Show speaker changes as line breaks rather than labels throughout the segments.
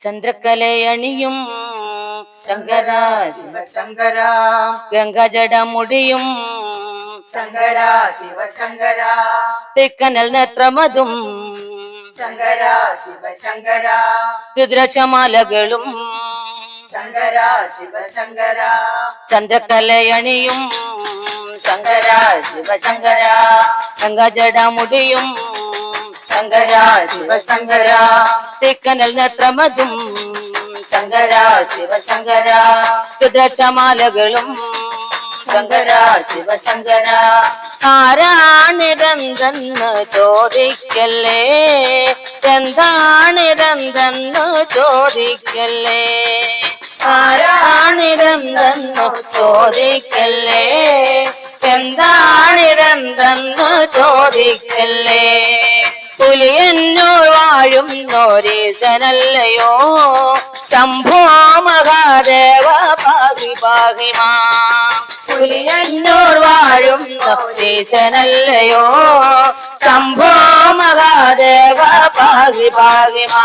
ചന്ദ്രക്കലയണിയും ശങ്കര
ശിവശങ്കര
ഗംഗജടമുടിയും
ശങ്കര ശിവശങ്കര
തെക്കനൽ നേത്രമതും
ശങ്കര ശിവശങ്കര
രുദ്രക്ഷമാലകളും
ശങ്കര ശിവശങ്കര
ചന്ദ്രക്കലയണിയും ശങ്കര ശിവശങ്കര ഗംഗജടമുടിയും
ശങ്കര ശിവശങ്കര
തെക്കനൽ നേത്രമതും
ശങ്കര ശിവശങ്കര
രുദ്രക്ഷമാലകളും
ശങ്കര ശിവശങ്കര
ആരാണിതെന്തെന്ന് ചോദിക്കല്ലേ എന്താണിതെന്തെന്ന് ചോദിക്കല്ലേ ആരാണിതെന്തെന്ന് ചോദിക്കല്ലേ എന്താണിതെന്തെന്ന് ചോദിക്കല്ലേ പുലിയന്നൂർ വാഴും നോരീശനല്ലയോ ശംഭോ മഹാദേവ പാഹി പാഹിമാ പുലിയന്നൂർ വാഴും നോരീശനല്ലയോ ശംഭോ മഹാദേവ പാഹി പാഹിമാ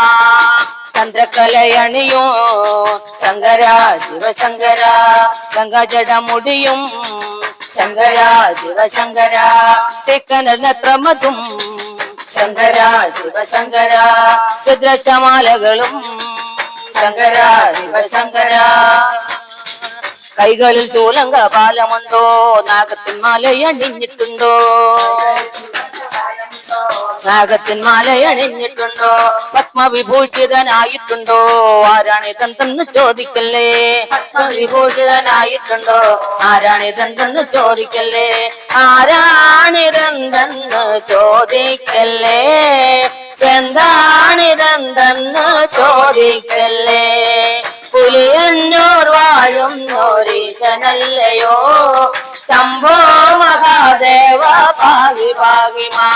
ചന്ദ്രക്കലയണിയോ ശങ്കര ശിവശങ്കര ഗംഗജടമുടിയും
ശങ്കര ശിവശങ്കര
തെക്കനൽ നേത്രമതും
ശങ്കര ശിവശങ്കര
രുദ്രക്ഷമാലകളും
ശങ്കര ശിവശങ്കര
കൈകളിൽ ചൂലങ്ക പാലമുണ്ടോ നാഗത്തിൻ മാലയണിഞ്ഞിട്ടുണ്ടോ നാഗത്തിൻ മാലയണിഞ്ഞിട്ടുണ്ടോ പത്മവിഭൂഷിതനായിട്ടുണ്ടോ ആരാണിതെന്തെന്ന് ചോദിക്കല്ലേ പത്മവിഭൂഷിതനായിട്ടുണ്ടോ ആരാണിതെന്തെന്ന് ചോദിക്കല്ലേ ആരാണിതെന്തെന്ന് ചോദിക്കല്ലേ എന്താണിതെന്തെന്ന് ചോദിക്കല്ലേ പുലിയന്നൂർ വാഴും നോരീശനല്ലയോ ശംഭോ മഹാദേവ പാഹി പാഹിമാ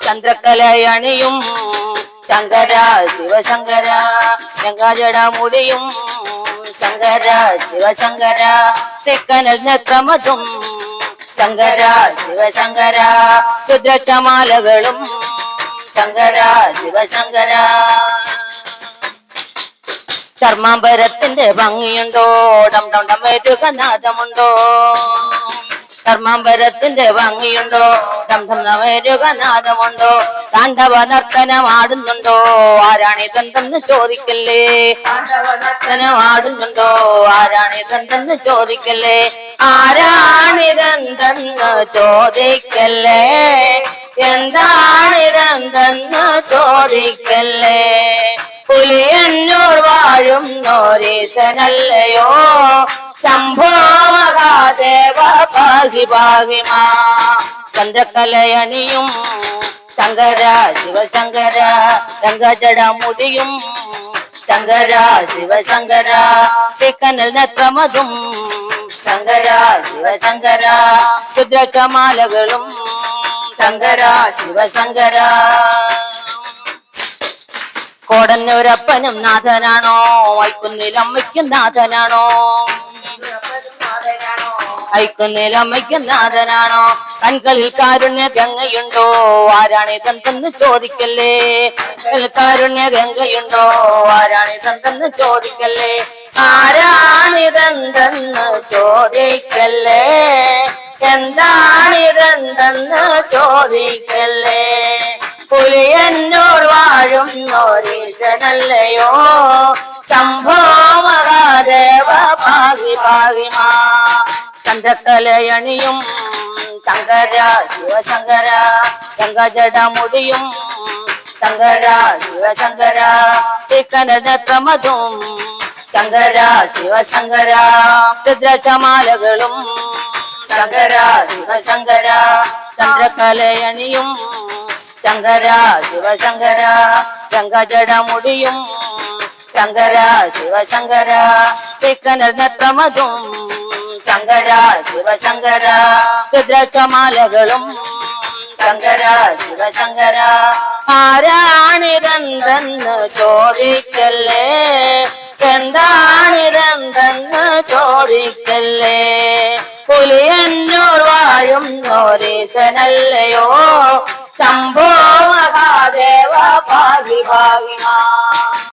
ചന്ദ്രക്കലയണിയും ശങ്കര ശിവശങ്കര ഗംഗാജടമുടിയും ശങ്കര ശിവശങ്കര തെക്കനൽ നേത്രമതും ശങ്കര ശിവശങ്കര രുദ്രക്ഷമാലകളും
ശങ്കര ശിവശങ്കര
ചർമാംബരത്തിന്റെ ഭംഗിയുണ്ടോ ഡം ഡം ഡം വരുക നാദമുണ്ടോ ചർമാംബരത്തിന്റെ ഭംഗിയുണ്ടോ ഡം ഡം ഡം വരുക നാദമുണ്ടോ താണ്ഡവ നർത്തനമാടുന്നുണ്ടോ ആരാണിതെന്തെന്ന് ചോദിക്കല്ലേ നർത്തനമാടുന്നുണ്ടോ ആരാണിതെന്തെന്ന് ചോദിക്കല്ലേ ആരാണിതെന്തെന്ന് ചോദിക്കല്ലേ എന്താണിതെന്തെന്ന് ചോദിക്കല്ലേ പുലിയന്നൂർ വാഴും നോരീശനല്ലയോ ശംഭോ മഹാദേവ പാഹി പാഹിമാ ചന്ദ്രക്കലയണിയും ശങ്കര ശിവശങ്കര ഗംഗജടമുടിയും ശങ്കര ശിവശങ്കര തെക്കനൽ നേത്രമതും
ശങ്കര ശിവശങ്കര
രുദ്രക്ഷമാലകളും
ശങ്കര ശിവശങ്കര
കോടന്നൂരപ്പനും നാഥനാണോ വൈക്കുന്നിലമ്മയ്ക്കും നാഥനാണോ ഐക്കുന്നിലമ്മയ്ക്കും നാഥനാണോ കൺകളിൽ കാരുണ്യ ഗംഗയുണ്ടോ ആരാണിതെന്തെന്ന് ചോദിക്കല്ലേ കാരുണ്യ ഗംഗയുണ്ടോ ആരാണിതെന്തെന്ന് ചോദിക്കല്ലേ ആരാണിതെന്തെന്ന് ചോദിക്കല്ലേ എന്താണിതെന്തെന്ന് ചോദിക്കല്ലേ പുലിയന്നൂർ വാഴും നോരീശനല്ലയോ ശംഭോ മഹാദേവ പാഹി പാഹിമാ ചന്ദ്രക്കലയണിയും ശങ്കര ശിവശങ്കര ഗംഗജടമുടിയും ശങ്കര ശിവശങ്കര തെക്കനൽ നേത്രമതും
ശങ്കര ശിവശങ്കര
രുദ്രക്ഷമാലകളും
ശങ്കര ശിവശങ്കര
ചന്ദ്രക്കലയണിയും ശങ്കര ശിവശങ്കര ഗംഗജടമുടിയും ശങ്കര ശിവശങ്കര തെക്കനൽ നേത്രമതും
ശങ്കര ശിവശങ്കര
രുദ്രക്ഷമാലകളും
ശങ്കര ശിവശങ്കര
ആരാണിതെന്തെന്ന് ചോദിക്കല്ലേ എന്താണിതെന്തെന്ന് ചോദിക്കല്ലേ പുലിയന്നൂർ വാഴും നോരീശനല്ലയോ ശംഭോ മഹാദേവ പാഹി പാഹിമാ